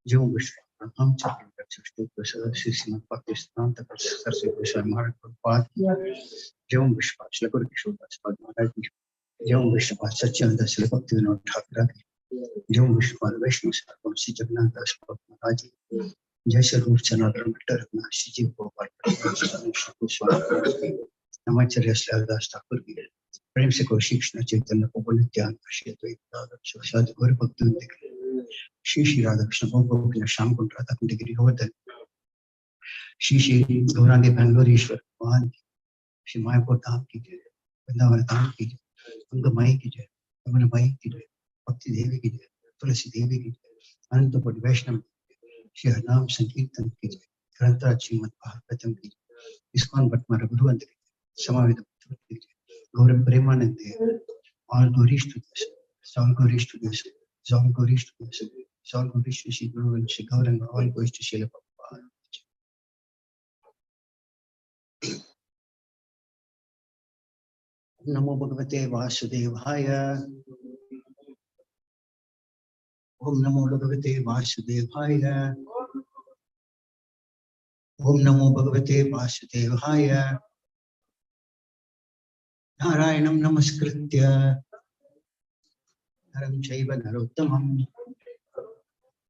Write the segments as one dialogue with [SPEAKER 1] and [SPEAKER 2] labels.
[SPEAKER 1] जो विश्व हम श्रीमद पाकिस्तान तक सरस्वती विषय महाराज प्रभुपाद जो विश्व श्रील किशोरदास महाराज जो विश्व सच्चिदानंद श्री भक्ति विनोद ठाकुर जो विश्व वैष्णव श्री जगन्नाथ दास महाराज जय श्री रूप सनातन रघुनाथ जी गोपाल नमाचार्य श्रीदास ठाकुर की प्रेम से कौशिक कृष्ण चैतन्य को गौर भक्ति श्री श्री राधा कृष्ण गोकुल श्याम कुंड राधा कुंड गिरी गोवर्धन श्री श्री गौरांगी बेंगलोरीश्वर भगवान श्री मायापुर धाम की जय, वृंदावन धाम की जय, अंगमाई की जय, अमनमाई की जय, भक्ति देवी की जय, तुलसी देवी की जय, अनंत कोटि वैष्णव श्री हरिनाम संकीर्तन की जय, ग्रंथराज श्रीमद् भागवतम की जय, इस्कॉन भट्ट रघुवंत की जय, समावेद की जय, गौर Premanand all glories to this, all glories to this, all glories to this, all glories to Shri Guru and Shri Gauranga, all glories to Srila Prabhupada. Namo Bhagavate Vasudevaya. Om Namo Bhagavate Vasudevaya. Om Namo Bhagavate Vasudevaya. Narayanam Namaskritya Naram Chaiva Narottamam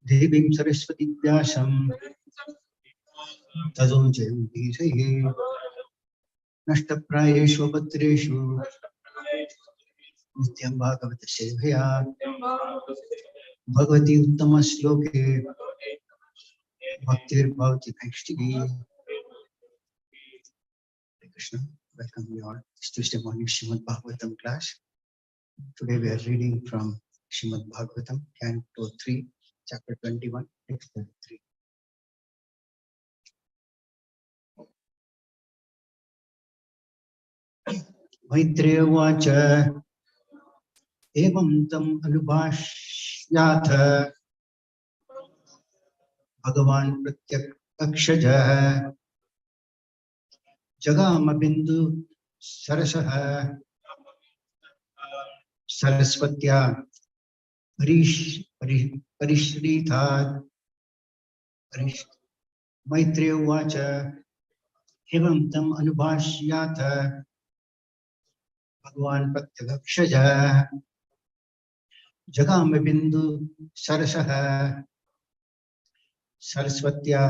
[SPEAKER 1] Devim Saraswati Vyasam Tado Jayam Dhisaihe Nashtaprayeshu Patreshu Nityam Bhagavata Sevaya Bhagavati Uttama Sloke Bhaktir Bhavati Naishti. Krishna, welcome you all. It's Tuesday morning Srimad Bhagavatam class. Today we are reading from Srimad Bhagavatam, Canto 3, Chapter 21, Text 33. Maitreya Vacha Evam Tam Anubhashyatha Bhagavan Pratyakshaja Jagama Bindu Sarasaha Saraswatya Parishritha Maitreya Vacha Evam Tam Anubhashyatha Bhagavan Pratyakshaja Jagama Bindu Sarasaha Saraswatya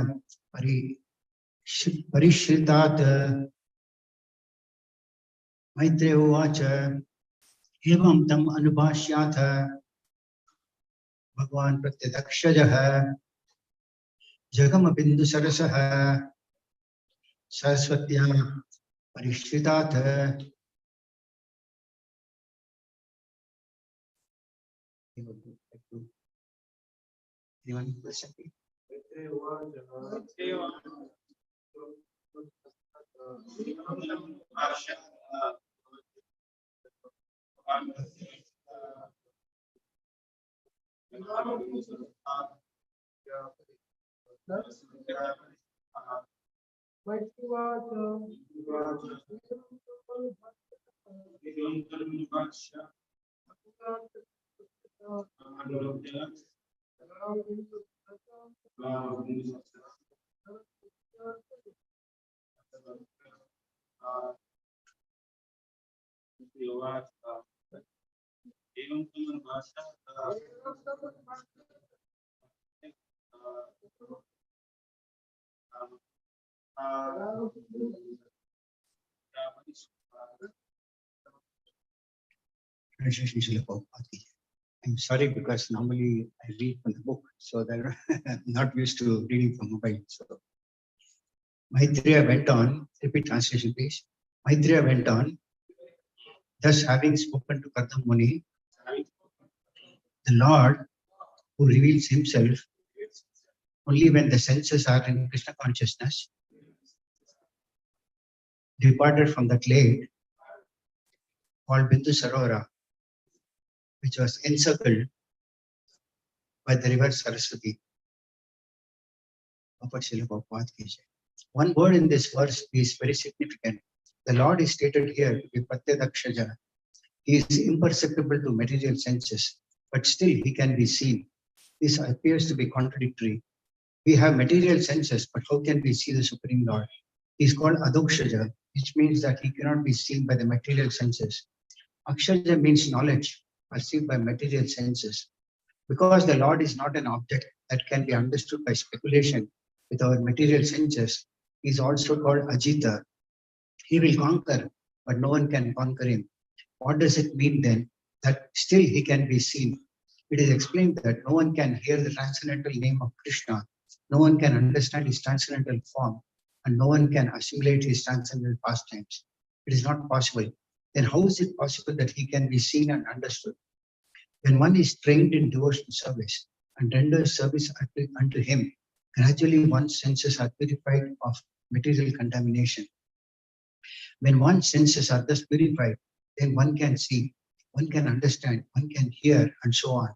[SPEAKER 1] Parishritat Maitreya Vacha Evam Tam Anubhashyatha Bhagavan Pratyakshaja Jagama Bindu Sarasaha Saraswatya Parishritat. Anyone listen? I'm sorry because normally I read from the book, so that I'm not used to reading from mobile. So Maitreya went on, repeat translation please. Maitreya went on, thus having spoken to Kartam Muni, the Lord who reveals himself only when the senses are in Krishna consciousness, departed from that lake called Bindu Sarora, which was encircled by the river Saraswati. One word in this verse is very significant. The Lord is stated here to be Pratyadakshaja. He is imperceptible to material senses, but still he can be seen. This appears to be contradictory. We have material senses, but how can we see the Supreme Lord? He is called Adokshaja, which means that he cannot be seen by the material senses. Akshaja means knowledge, perceived by material senses. Because the Lord is not an object that can be understood by speculation with our material senses, he is also called Ajita. He will conquer, but no one can conquer him. What does it mean then? That still he can be seen. It is explained that no one can hear the transcendental name of Krishna, no one can understand his transcendental form, and no one can assimilate his transcendental pastimes. It is not possible. Then how is it possible that he can be seen and understood? When one is trained in devotional service and renders service unto him, gradually one's senses are purified of material contamination. When one's senses are thus purified, then one can see, one can understand, one can hear, and so on.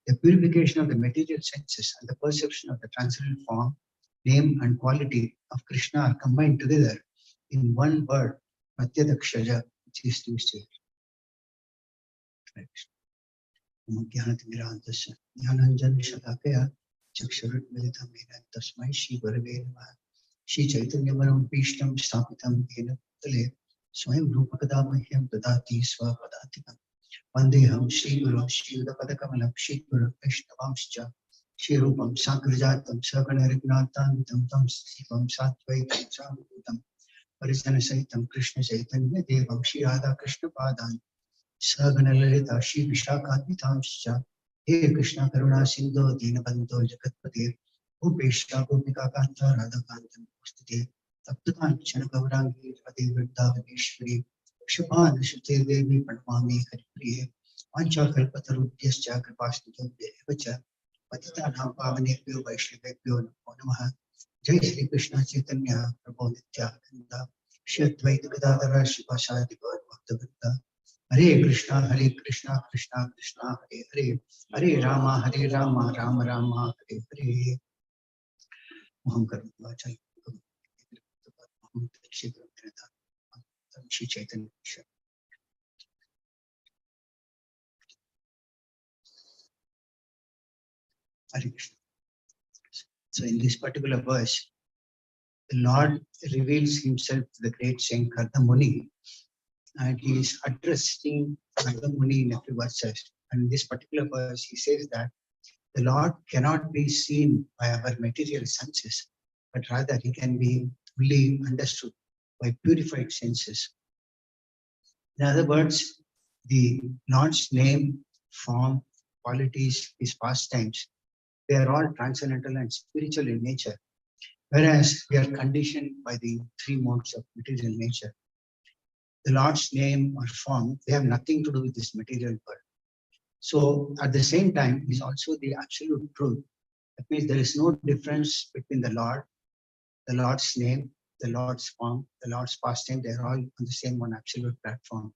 [SPEAKER 1] The purification of the material senses and the perception of the transcendental form, name, and quality of Krishna are combined together in one word, Pratyadakshaja, which is used here. Jnananjana Shalakaya Chakshurutmilitam Mena Tasmai Shri Gurave Namaha Shri Chaitanya Maram Bhishtam Sthapitam Yena Bhutale Swayam Rupakadamahyam Dadati Swapadhatikam Vandeham Shri Guru Shri Udapadakamalam Shri Guru Vaishnavamscha Shri Rupam Sakrajatam Sakana Rignatanvitam Tam Sthipam Satvaitam Sambutam Parisana Saitam Krishna Chaitanya Devam Shri Radha Krishna Padan Sagana Lalita Shri Vishakadvitamscha He Krishna Karuna Sindhu Dinabandho Jagatpate Upeshta Gopika Kanta Radhakantam Ustate Taptakanchana Gaurangi Radhe Vrindavaneshwari Shubhan Shute Devi Padmami Haripriye Pancha Kalpatarubhyascha Kripasnitobhya Evacha Patitanam Pavanebhyo Vaishnavebhyo Namo Namaha Jai Shri Krishna Chaitanya Prabhu Nityananda Shri Advaita Gadadhara Shivasadi Gaur Bhakta Hare Krishna, Krishna Krishna, Hare Hare, Hare Rama, Rama Rama, Hare Hare. Moham Karma Chai, Moham Shri Shri Chaitanya. Hare Krishna. So in this particular verse, the Lord reveals himself to the great saint Karna Muni, and he is addressing Karna Muni in every verse. And in this particular verse, he says that the Lord cannot be seen by our material senses, but rather he can be fully understood by purified senses. In other words, the Lord's name, form, qualities, his pastimes, they are all transcendental and spiritual in nature, whereas we are conditioned by the three modes of material nature. The Lord's name or form, they have nothing to do with this material world. So at the same time, is also the absolute truth. That means there is no difference between the Lord's name, the Lord's form, the Lord's pastime. They are all on the same one absolute platform.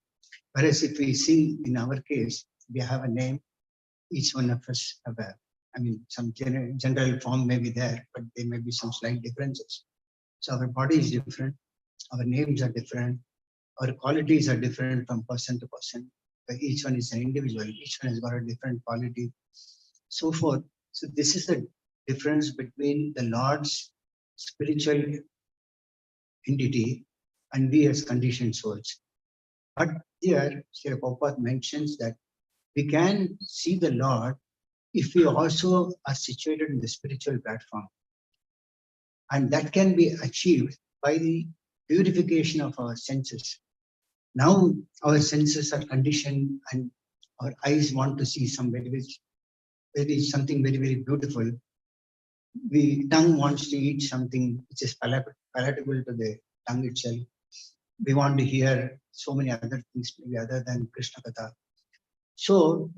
[SPEAKER 1] Whereas if we see in our case, we have a name, each one of us have some general form may be there, but there may be some slight differences. So our body is different, our names are different, our qualities are different from person to person. Each one is an individual, each one has got a different quality, so forth. So this is the difference between the Lord's spiritual entity and we as conditioned souls. But here, Sri Prabhupada mentions that we can see the Lord if we also are situated in the spiritual platform. And that can be achieved by the purification of our senses. Now our senses are conditioned and our eyes want to see something very, very beautiful. The tongue wants to eat something which is palatable to the tongue itself. We want to hear so many other things maybe other than Krishna Katha. So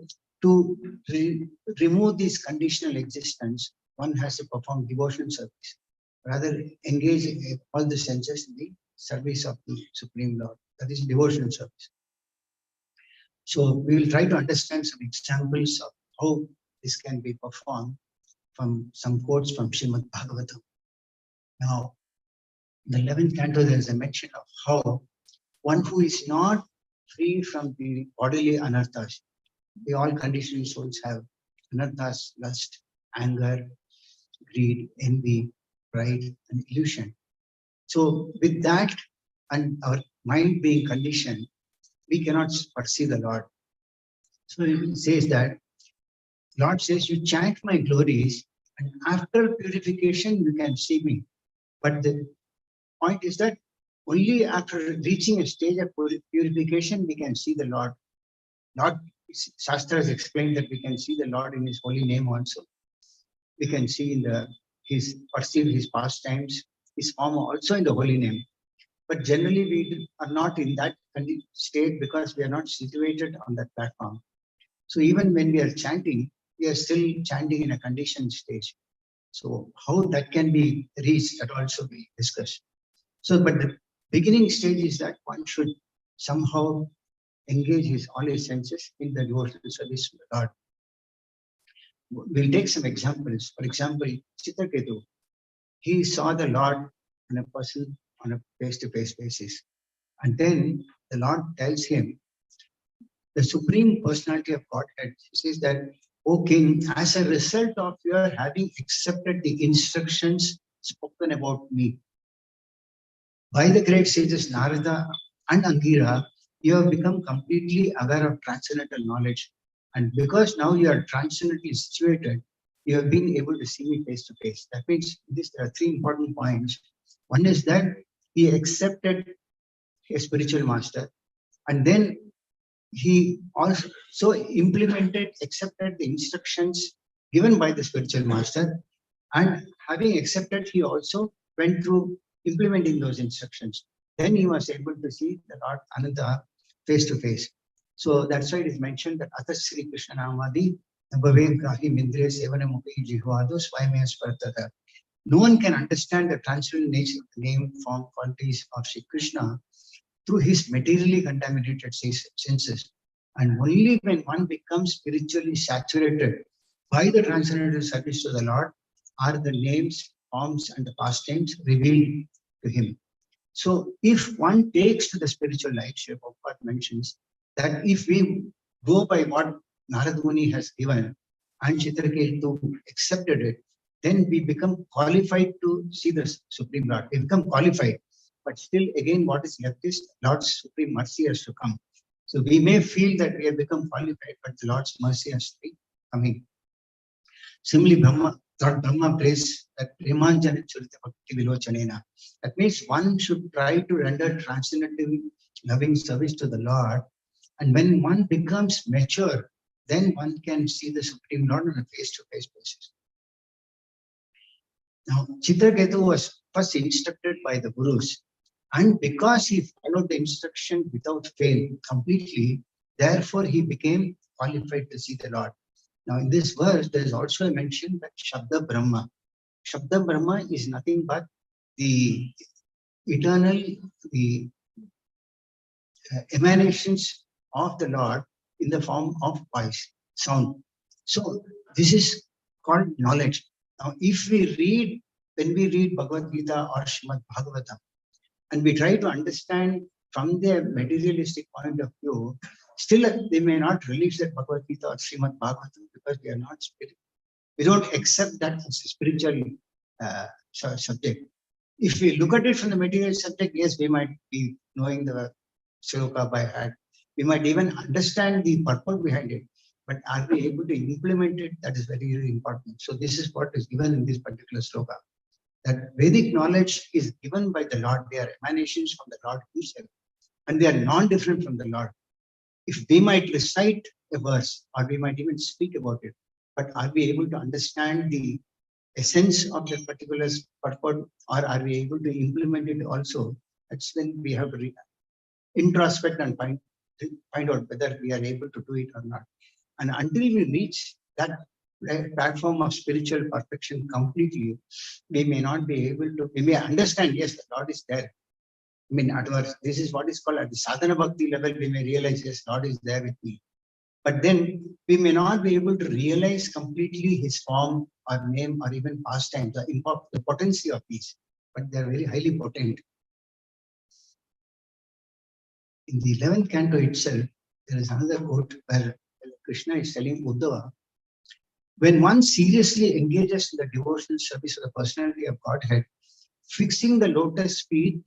[SPEAKER 1] to remove this conditional existence, one has to perform devotional service. Rather engage all the senses in the service of the Supreme Lord. That is devotional service. So we will try to understand some examples of how this can be performed from some quotes from Srimad Bhagavatam. Now, in the 11th canto, there is a mention of how one who is not free from the bodily anarthas, we all conditioned souls have anarthas, lust, anger, greed, envy, pride, and illusion. So with that and our mind being conditioned, we cannot perceive the Lord. So it says that, Lord says, you chant my glories, and after purification, you can see me. But the point is that only after reaching a stage of purification, we can see the Lord. Lord, Shastra has explained that we can see the Lord in His holy name also. We can see in perceive His pastimes, His form also in the holy name. But generally, we are not in that state because we are not situated on that platform. So even when we are chanting, we are still chanting in a conditioned stage. So how that can be reached, that also we discuss. So, but the beginning stage is that one should somehow engage all his senses in the devotional service to the Lord. We'll take some examples. For example, Chitraketu, he saw the Lord in a person on a face-to-face basis. And then the Lord tells him, the Supreme Personality of Godhead says that, O King, as a result of your having accepted the instructions spoken about me, by the great sages Narada and Angira, you have become completely aware of transcendental knowledge. And because now you are transcendently situated, you have been able to see me face to face. That means there are three important points. One is that he accepted a spiritual master, and then he also accepted the instructions given by the spiritual master, and having accepted, he also went through implementing those instructions. Then he was able to see the Lord Ananta face to face. So that's why it is mentioned that Atas Sri Krishna Namadi Bhavem Grahi Mindre Sevana Mukhi Jihvado Swayamaya Spartata. No one can understand the transcendental nature of the name, form, qualities of Sri Krishna through his materially contaminated senses. And only when one becomes spiritually saturated by the transcendental service to the Lord are the names, forms, and the pastimes revealed to him. So if one takes to the spiritual life, Sri Prabhupada mentions that if we go by what Narad Muni has given and Chitraketu accepted it, then we become qualified to see the Supreme Lord. We become qualified. But still, again, what is left is Lord's supreme mercy has to come. So we may feel that we have become qualified, but the Lord's mercy has to be coming. Similarly, Lord Brahma prays that Premanjana Churita Bhakti Vilochanena. That means one should try to render transcendental loving service to the Lord. And when one becomes mature, then one can see the Supreme Lord on a face-to-face basis. Now, Chitraketu was first instructed by the Gurus. And because he followed the instruction without fail completely, therefore he became qualified to see the Lord. Now in this verse, there is also a mention that Shabda Brahma. Shabda Brahma is nothing but the eternal, the emanations of the Lord in the form of voice, sound. So this is called knowledge. Now if when we read Bhagavad Gita or Srimad Bhagavatam, and we try to understand from their materialistic point of view, still they may not release that Bhagavad Gita or Srimad Bhagavatam because they are not spirit. We don't accept that as a spiritual subject. If we look at it from the material subject, yes, we might be knowing the sloka by heart. We might even understand the purport behind it. But are we able to implement it? That is very, very important. So this is what is given in this particular sloka. That Vedic knowledge is given by the Lord. They are emanations from the Lord himself. And they are non-different from the Lord. If we might recite a verse, or we might even speak about it, but are we able to understand the essence of that particular purport, or are we able to implement it also? That's when we have to introspect and find out whether we are able to do it or not. And until we reach that platform of spiritual perfection completely, we may not be able to, we may understand, yes, the Lord is there, I mean, at our, this is what is called at the sadhana bhakti level, we may realize, yes, Lord is there with me. But then we may not be able to realize completely his form or name or even pastime, the potency of these, but they are very highly potent. In the 11th canto itself, there is another quote where Krishna is telling Uddhava, when one seriously engages in the devotional service of the personality of Godhead, fixing the lotus feet,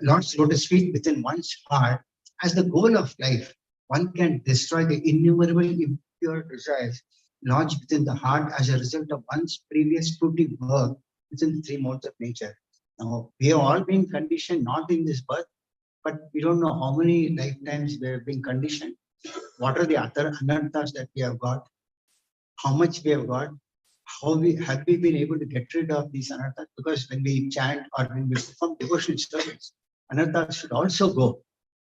[SPEAKER 1] Lord's lotus feet within one's heart as the goal of life, one can destroy the innumerable impure desires lodged within the heart as a result of one's previous fruitive work within the three modes of nature. Now, we have all been conditioned, not in this birth, but we don't know how many lifetimes we have been conditioned. What are the other anarthas that we have got? How much we have got? How have we been able to get rid of these anarthas? Because when we chant or when we perform devotional service, anarthas should also go.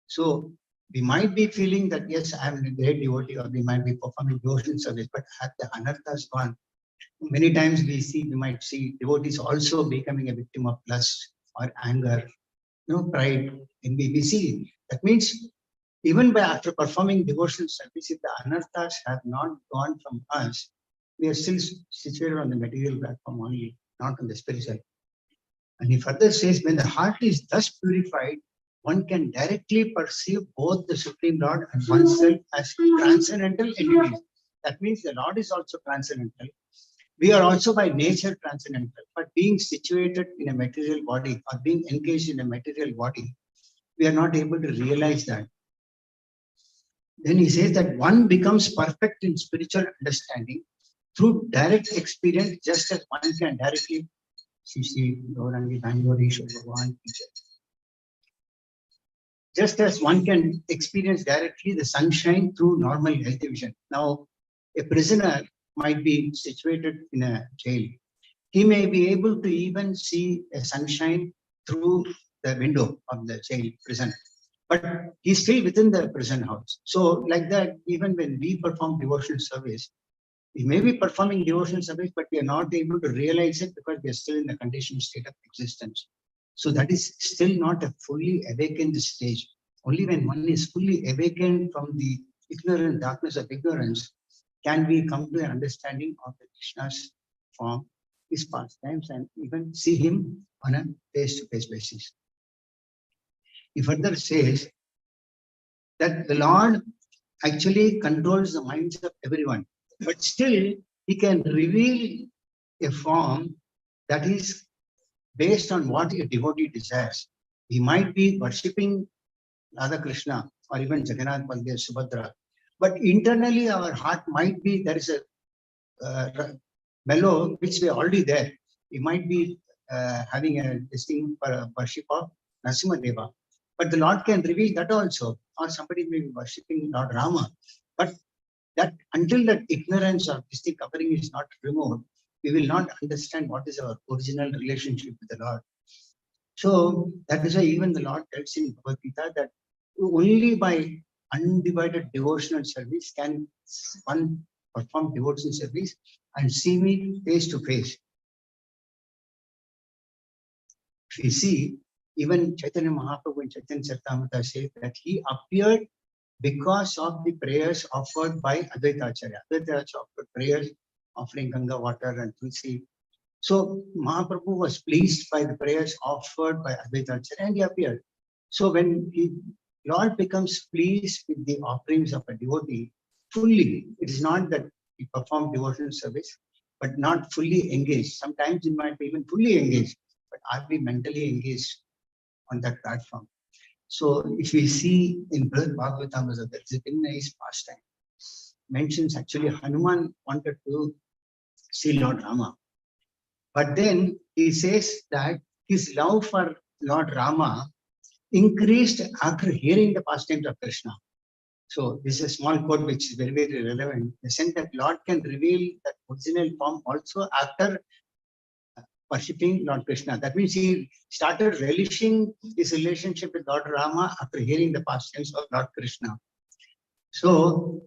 [SPEAKER 1] So we might be feeling that, yes, I am a great devotee, or we might be performing devotional service, but have the anarthas gone? Many times we might see devotees also becoming a victim of lust or anger, pride, envy. We see that means even by after performing devotional service, if the anarthas have not gone from us, we are still situated on the material platform only, not on the spiritual. And he further says, when the heart is thus purified, one can directly perceive both the Supreme Lord and oneself as transcendental entities. That means the Lord is also transcendental. We are also by nature transcendental, but being situated in a material body or being engaged in a material body, we are not able to realize that. Then he says that one becomes perfect in spiritual understanding through direct experience, just as one can directly just as one can experience directly the sunshine through normal healthy vision. Now, a prisoner might be situated in a jail. He may be able to even see a sunshine through the window of the jail prison, but he's still within the prison house. So like that, even when we perform devotional service, we may be performing devotional service, but we are not able to realize it because we are still in the conditioned state of existence. So that is still not a fully awakened stage. Only when one is fully awakened from the ignorant darkness of ignorance can we come to an understanding of the Krishna's form, his pastimes, and even see him on a face-to-face basis. He further says that the Lord actually controls the minds of everyone, but still he can reveal a form that is based on what a devotee desires. He might be worshipping Radha Krishna or even Jagannath, Baldev, Subhadra, but internally our heart might be, there is a mellow which we are already there. We might be having a distinct worship of Narasimha, but the Lord can reveal that also, or somebody may be worshipping Lord Rama. But that until that ignorance or distinct covering is not removed, we will not understand what is our original relationship with the Lord. So that is why even the Lord tells in Bhagavad Gita that only by undivided devotional service can one perform devotional service and see me face to face. If we see, even Chaitanya Mahaprabhu and Chaitanya Charitamrita say that he appeared because of the prayers offered by Advaita Acharya. Advaita Acharya offered prayers offering Ganga water and Tulsi. So Mahaprabhu was pleased by the prayers offered by Advaita Acharya and he appeared. So when Lord becomes pleased with the offerings of a devotee fully, it is not that he performed devotional service, but not fully engaged. Sometimes he might be even fully engaged, but are we mentally engaged on that platform? So if we see in Bhagavatam, there is a very nice pastime. Mentions actually Hanuman wanted to see Lord Rama. But then he says that his love for Lord Rama increased after hearing the pastimes of Krishna. So this is a small quote which is very, very relevant. The sense that Lord can reveal that original form also after worshipping Lord Krishna. That means he started relishing his relationship with Lord Rama after hearing the pastimes of Lord Krishna. So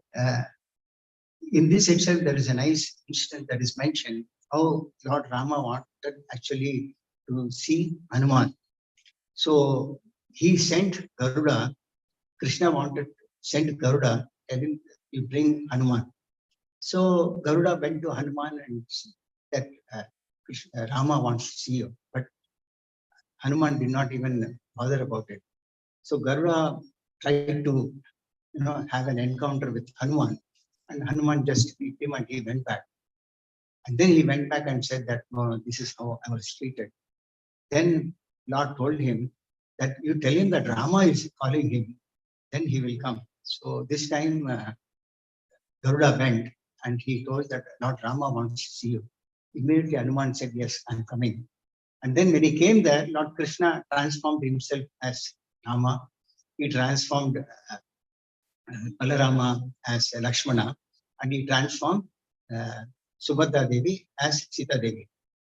[SPEAKER 1] in this itself, there is a nice instance that is mentioned how Lord Rama wanted actually to see Hanuman. So he sent Garuda. Krishna sent Garuda, telling you bring Hanuman. So Garuda went to Hanuman and said that Rama wants to see you, but Hanuman did not even bother about it. So Garuda tried to have an encounter with Hanuman, and Hanuman just beat him and he went back. And then he went back and said that, no, this is how I was treated. Then Lord told him that you tell him that Rama is calling him, then he will come. So this time Garuda went and he told that Lord Rama wants to see you. Immediately Hanuman said, yes, I'm coming. And then when he came there, Lord Krishna transformed himself as Rama. He transformed Balarama as Lakshmana, and he transformed Subhadra Devi as Sita Devi.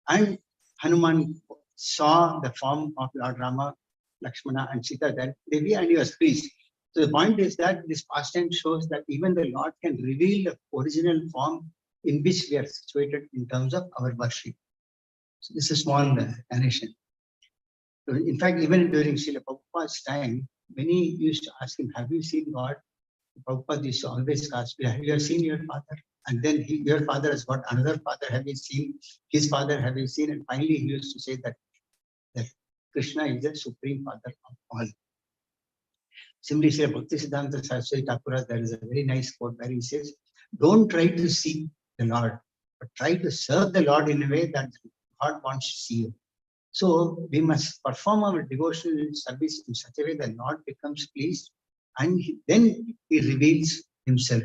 [SPEAKER 1] And Hanuman saw the form of Lord Rama, Lakshmana, and Sita Devi, and he was pleased. So the point is that this pastime shows that even the Lord can reveal the original form in which we are situated in terms of our worship. So this is a small narration. So in fact, even during Srila Prabhupada's time, many used to ask him, have you seen God? Prabhupada used to always ask, have you seen your father? And then your father has got another father, have you seen? His father, have you seen? And finally, he used to say that Krishna is the supreme father of all. Similarly, Sri Bhaktisiddhanta Saraswati Thakura, there is a very nice quote where he says, don't try to seek the Lord, but try to serve the Lord in a way that God wants to see you. So we must perform our devotional service in such a way that Lord becomes pleased, and then he reveals himself.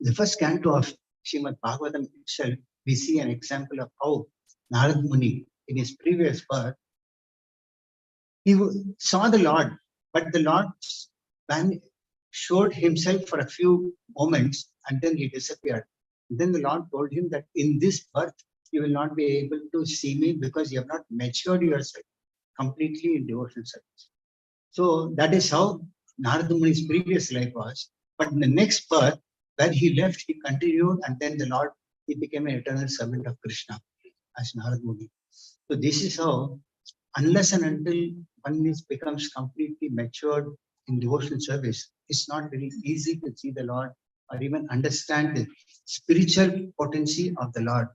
[SPEAKER 1] The first canto of Srimad Bhagavatam itself, we see an example of how Narad Muni, in his previous birth, he saw the Lord, but the Lord showed himself for a few moments and then he disappeared. And then the Lord told him that in this birth, you will not be able to see me because you have not matured yourself completely in devotional service. So that is how Narada Muni's previous life was. But in the next birth, where he left, he continued, and then the Lord, he became an eternal servant of Krishna as Narada Muni. So this is how, unless and until one becomes completely matured in devotional service, it's not very easy to see the Lord or even understand the spiritual potency of the Lord.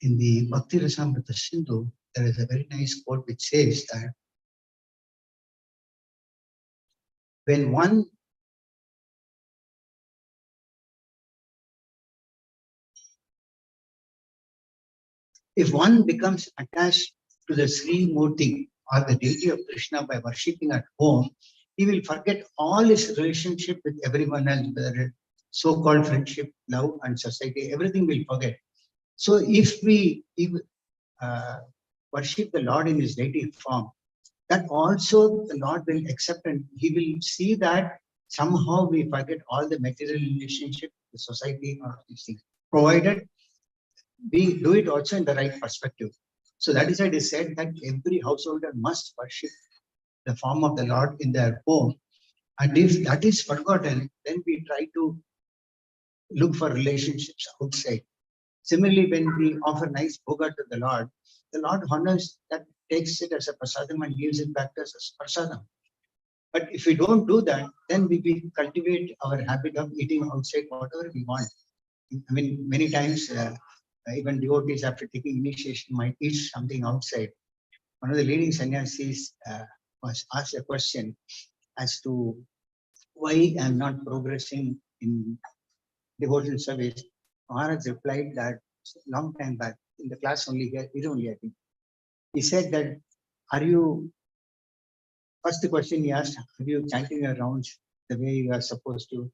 [SPEAKER 1] In the Bhakti Rasamrita Sindhu, there is a very nice quote which says that if one becomes attached to the Sri Murti or the deity of Krishna by worshipping at home, he will forget all his relationship with everyone else, whether so-called friendship, love, and society, everything will forget. So if we worship the Lord in his deity form, that also the Lord will accept, and he will see that somehow we forget all the material relationship, the society, or these things, provided we do it also in the right perspective. So that is why it is said that every householder must worship the form of the Lord in their home. And if that is forgotten, then we try to look for relationships outside. Similarly, when we offer nice bhoga to the Lord honors that, takes it as a prasadam and gives it back to us as prasadam. But if we don't do that, then we cultivate our habit of eating outside whatever we want. I mean, many times, even devotees after taking initiation might eat something outside. One of the leading sannyasis was asked a question as to why I'm not progressing in devotional service. Maharaj replied that long time back in the class only here I think. He said that, first the question he asked, are you chanting your rounds the way you are supposed to?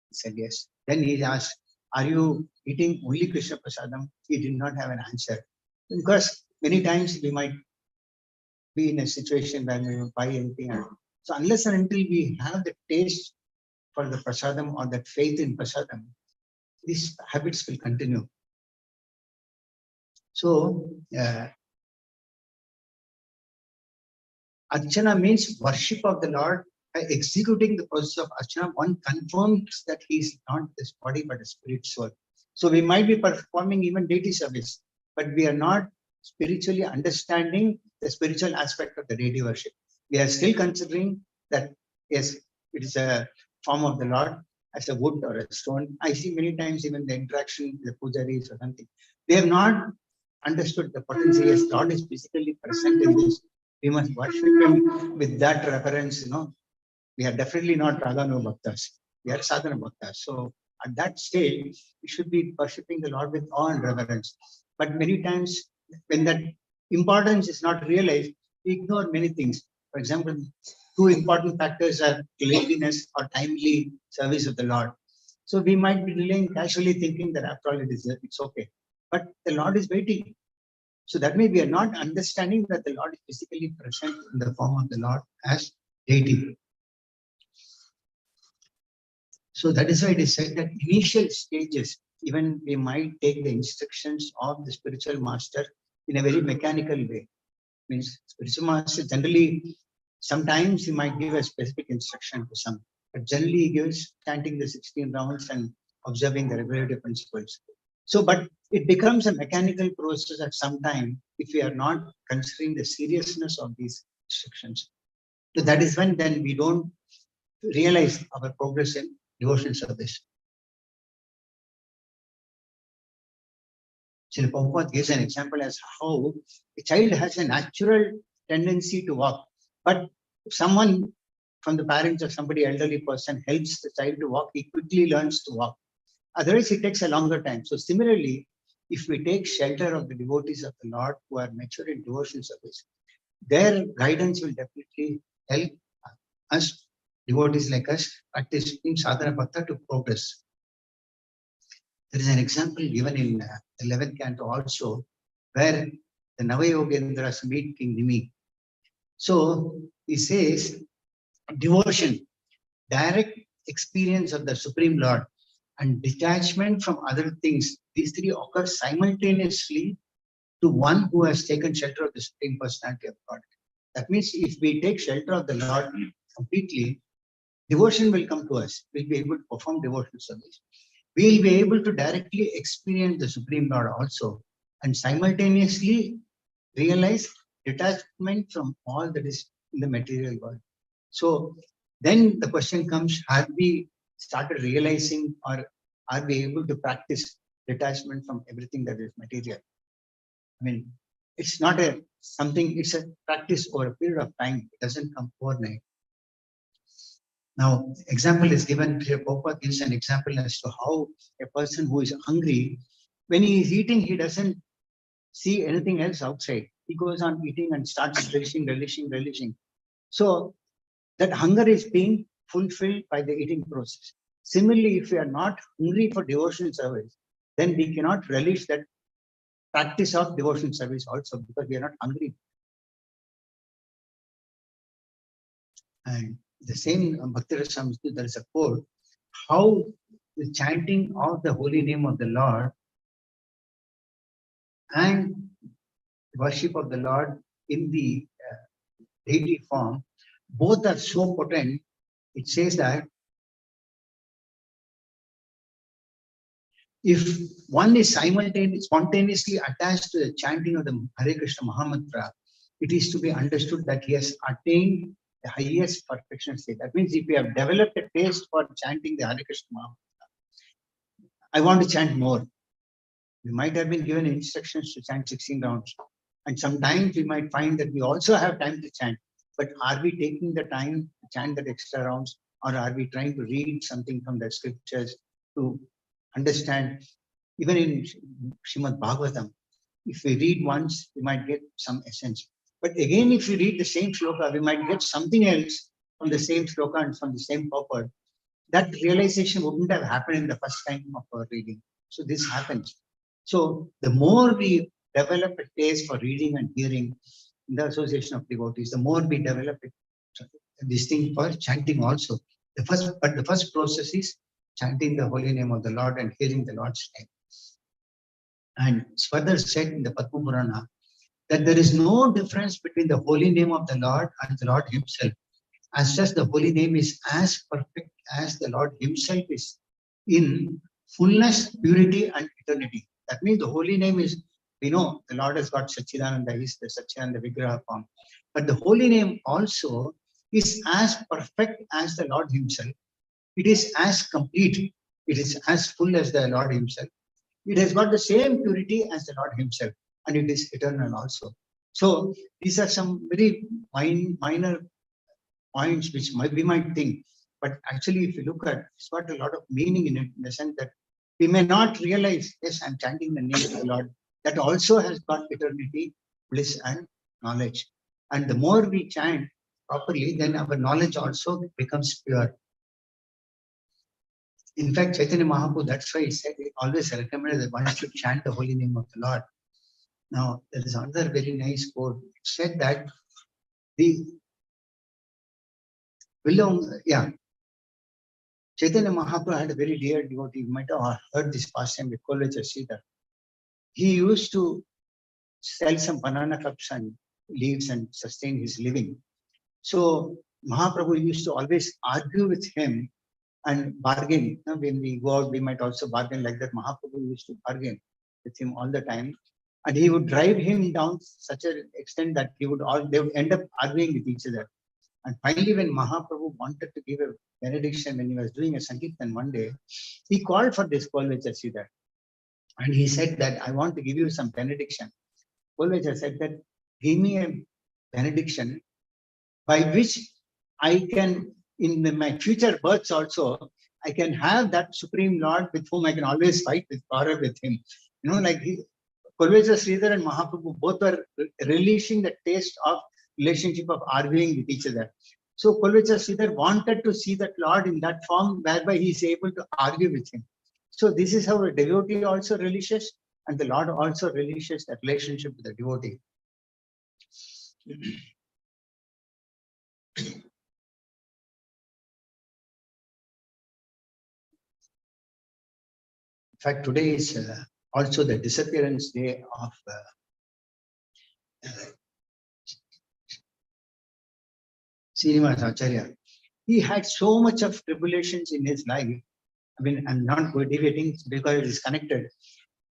[SPEAKER 1] He said yes. Then he asked, are you eating only Krishna Prasadam? He did not have an answer. Because many times we might be in a situation where we will buy anything. So unless and until we have the taste for the Prasadam or that faith in Prasadam, these habits will continue. So, Archana means worship of the Lord. By executing the process of Archana, one confirms that he is not this body but a spirit soul. So we might be performing even deity service, but we are not spiritually understanding the spiritual aspect of the deity worship. We are still considering that, yes, it is a form of the Lord as a wood or a stone. I see many times even the interaction with the pujaris or something. They have not understood the potency. Yes, Lord is physically present in this. We must worship Him with that reverence. We are definitely not Radhanu Bhaktas. We are Sadhana Bhaktas. So at that stage, we should be worshipping the Lord with awe and reverence. But many times, when that importance is not realized, we ignore many things. For example, two important factors are cleanliness or timely service of the Lord. So we might be delaying casually thinking that after all it's okay. But the Lord is waiting. So that means we are not understanding that the Lord is physically present in the form of the Lord as deity. So that is why it is said that initial stages, even we might take the instructions of the spiritual master in a very mechanical way. Means spiritual master generally, sometimes he might give a specific instruction to some, but generally he gives chanting the 16 rounds and observing the regulative principles. So, but it becomes a mechanical process at some time if we are not considering the seriousness of these instructions. So that is when then we don't realize our progress in devotion service. Srila Prabhupada gives an example as how a child has a natural tendency to walk, but if someone from the parents or somebody elderly person helps the child to walk, he quickly learns to walk. Otherwise, it takes a longer time. So similarly, if we take shelter of the devotees of the Lord who are mature in devotion service, their guidance will definitely help us, devotees like us, practicing sadhana bhakta to progress. There is an example given in 11th canto also, where the Navayogendras meet King Nimi. So he says, devotion, direct experience of the Supreme Lord, and detachment from other things, these three occur simultaneously to one who has taken shelter of the Supreme Personality of God. That means if we take shelter of the Lord completely, devotion will come to us. We'll be able to perform devotional service. We'll be able to directly experience the Supreme Lord also, and simultaneously realize detachment from all that is in the material world. So then the question comes, have we started realizing, or are we able to practice detachment from everything that is material? I mean, it's not something, it's a practice over a period of time. It doesn't come overnight. Now, example is given here. Prabhupada gives an example as to how a person who is hungry, when he is eating, he doesn't see anything else outside. He goes on eating and starts relishing. So that hunger is being fulfilled by the eating process. Similarly, if we are not hungry for devotional service, then we cannot relish that practice of devotional service also, because we are not hungry. And the same Bhakti Rasamrita, there is a quote, how the chanting of the holy name of the Lord and worship of the Lord in the deity form, both are so potent. It says that if one is spontaneously attached to the chanting of the Hare Krishna Mahamantra, it is to be understood that he has attained the highest perfection state. That means if we have developed a taste for chanting the Hare Krishna Mahamantra, I want to chant more. We might have been given instructions to chant 16 rounds. And sometimes we might find that we also have time to chant. But are we taking the time to chant that extra rounds? Or are we trying to read something from the scriptures to understand? Even in Srimad Bhagavatam, if we read once, we might get some essence. But again, if we read the same shloka, we might get something else from the same shloka and from the same purport. That realization wouldn't have happened in the first time of our reading. So this happens. So the more we develop a taste for reading and hearing in the association of devotees, the more we develop this thing for chanting also. The first process is chanting the holy name of the Lord and hearing the Lord's name. And it's further said in the Padma Purana that there is no difference between the holy name of the Lord and the Lord himself. As such, the holy name is as perfect as the Lord himself is in fullness, purity, and eternity. That means the holy name is, we know the Lord has got Sachidananda, is the Satchidananda Vigraha form. But the holy name also is as perfect as the Lord himself. It is as complete. It is as full as the Lord himself. It has got the same purity as the Lord himself. And it is eternal also. So these are some very minor points which we might think. But actually, if you look at, it's got a lot of meaning in it, in the sense that we may not realize, yes, I'm chanting the name of the Lord. That also has got eternity, bliss, and knowledge. And the more we chant properly, then our knowledge also becomes pure. In fact, Chaitanya Mahaprabhu, that's why he said, he always recommended that one should chant the holy name of the Lord. Now, there is another very nice quote. It said that the Chaitanya Mahaprabhu had a very dear devotee. You might have heard this past time with College Sridhar. He used to sell some banana cups and leaves and sustain his living. So Mahaprabhu used to always argue with him and bargain. You know, when we go out, we might also bargain like that. Mahaprabhu used to bargain with him all the time. And he would drive him down such an extent that they would end up arguing with each other. And finally, when Mahaprabhu wanted to give a benediction, when he was doing a Sankirtan one day, he called for this Kolvecha Sridhar. And he said that, I want to give you some benediction. Kolvecha said that, give me a benediction by which I can, in my future births also, I can have that Supreme Lord with whom I can always fight with, quarrel with him. You know, like Kolvecha Sridhar and Mahaprabhu both were relishing the taste of relationship of arguing with each other. So Kolvecha Sridhar wanted to see that Lord in that form whereby he is able to argue with him. So this is how a devotee also relishes, and the Lord also relishes that relationship with the devotee. In fact, today is also the disappearance day of Srinivas Acharya. He had so much of tribulations in his life. I mean, I'm not deviating because it is connected.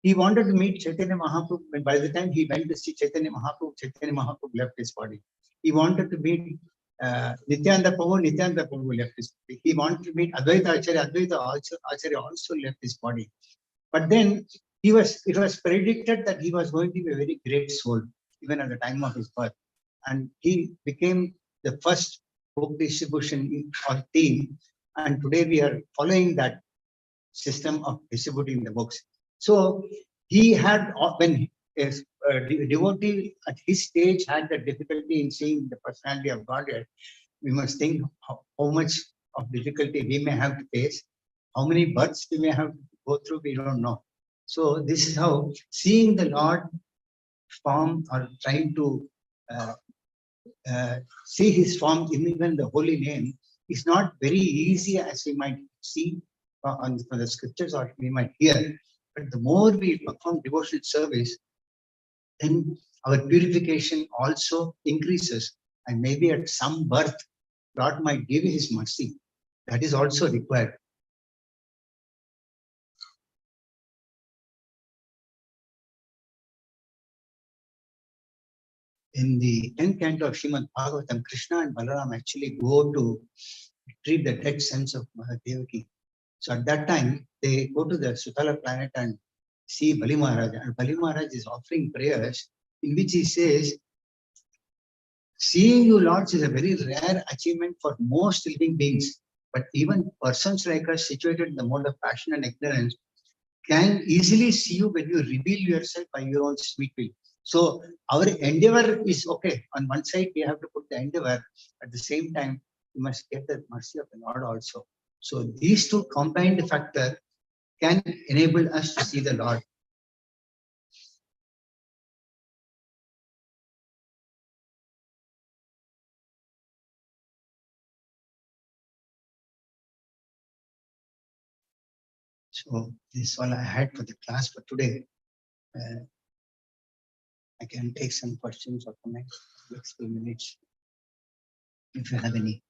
[SPEAKER 1] He wanted to meet Chaitanya Mahaprabhu, but by the time he went to see Chaitanya Mahaprabhu left his body. He wanted to meet Nityananda Prabhu left his body. He wanted to meet Advaita Acharya also left his body. But then it was predicted that he was going to be a very great soul, even at the time of his birth. And he became the first book distribution team. And today we are following that system of distributing the books. So he had, when a devotee at his stage had the difficulty in seeing the personality of Godhead, we must think how much of difficulty we may have to face, how many births we may have to go through, we don't know. So this is how seeing the Lord form or trying to see his form in even the holy name is not very easy as we might see from the scriptures or we might hear. But the more we perform devotional service, then our purification also increases. And maybe at some birth, God might give his mercy. That is also required. In the 10th canto of Srimad Bhagavatam, Krishna and Balaram actually go to retrieve the dead sense of Mother Devaki. So at that time, they go to the Sutala planet and see Bali Maharaj. And Bali Maharaj is offering prayers in which he says, seeing you, Lords, is a very rare achievement for most living beings. But even persons like us situated in the mode of passion and ignorance can easily see you when you reveal yourself by your own sweet will. So our endeavor is okay. On one side, we have to put the endeavor. At the same time, we must get the mercy of the Lord also. So these two combined factors can enable us to see the Lord. So this is all I had for the class for today. I can take some questions or comments next few minutes if you have any.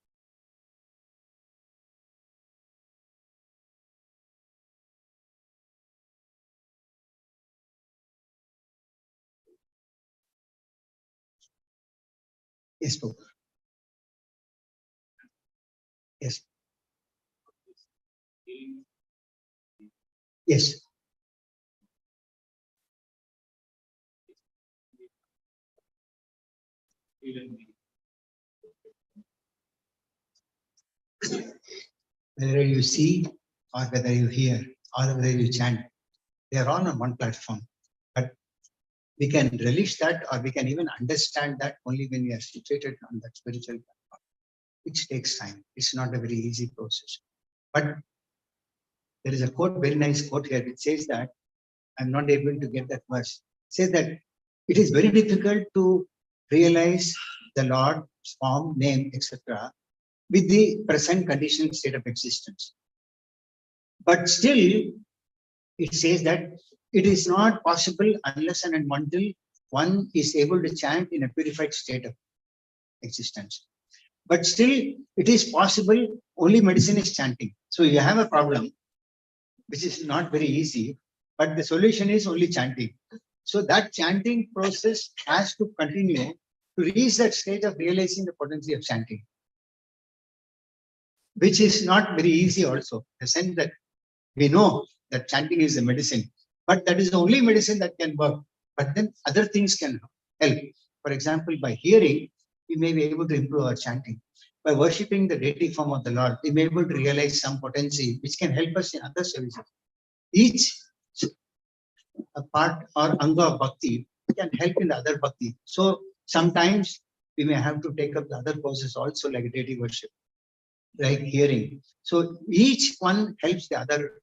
[SPEAKER 1] Yes, Prabhu. Yes. Yes. Whether you see or whether you hear or whether you chant, they are all on one platform. But we can relish that or we can even understand that only when we are situated on that spiritual platform, which takes time. It's not a very easy process. But there is a quote, very nice quote here, which says that, I'm not able to get that verse, it says that it is very difficult to realize the Lord's form, name, etc. with the present conditioned state of existence. But still, it says that it is not possible unless and until one is able to chant in a purified state of existence. But still, it is possible, only medicine is chanting. So you have a problem, which is not very easy, but the solution is only chanting. So that chanting process has to continue to reach that stage of realizing the potency of chanting, which is not very easy also. The sense that we know that chanting is a medicine, but that is the only medicine that can work. But then other things can help. For example, by hearing, we may be able to improve our chanting. By worshipping the deity form of the Lord, we may be able to realize some potency which can help us in other services. Each a part or anga of bhakti can help in the other bhakti. So sometimes we may have to take up the other courses also, like deity worship, like hearing. So each one helps the other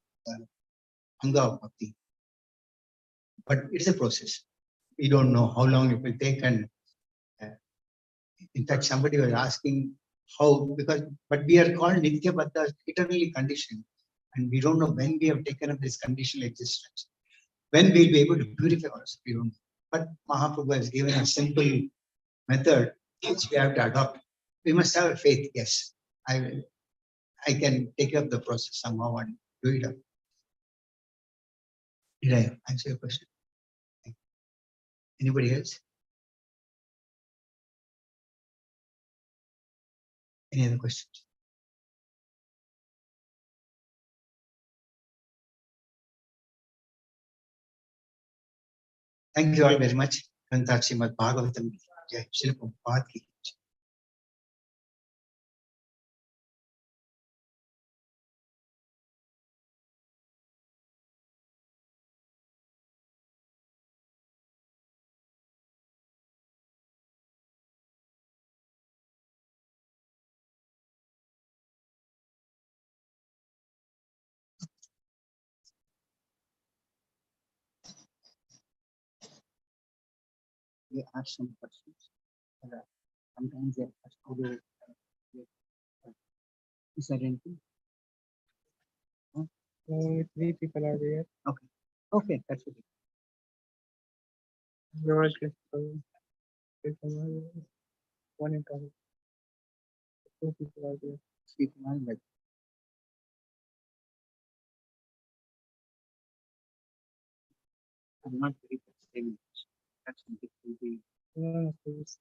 [SPEAKER 1] anga of bhakti. But it's a process. We don't know how long it will take. And in fact, somebody was asking how, because, but we are called Nitya Baddha, eternally conditioned. And we don't know when we have taken up this conditional existence. When we'll be able to purify ourselves, we don't know. But Mahaprabhu has given a simple method which we have to adopt. We must have a faith, yes. I can take up the process somehow and do it up. Did I answer your question? Anybody else? Any other questions? Thank you all very much. Granth Srimad Bhagavatam. Jai Shri Prabhupada ki jai. We ask some questions. Sometimes they ask how to. Is there anything?
[SPEAKER 2] Three people are there.
[SPEAKER 1] Okay. Okay, that's okay.
[SPEAKER 2] Yours is one in total. Two people are there.
[SPEAKER 1] Speak one like I'm not very saying that's something to be.
[SPEAKER 2] No, please.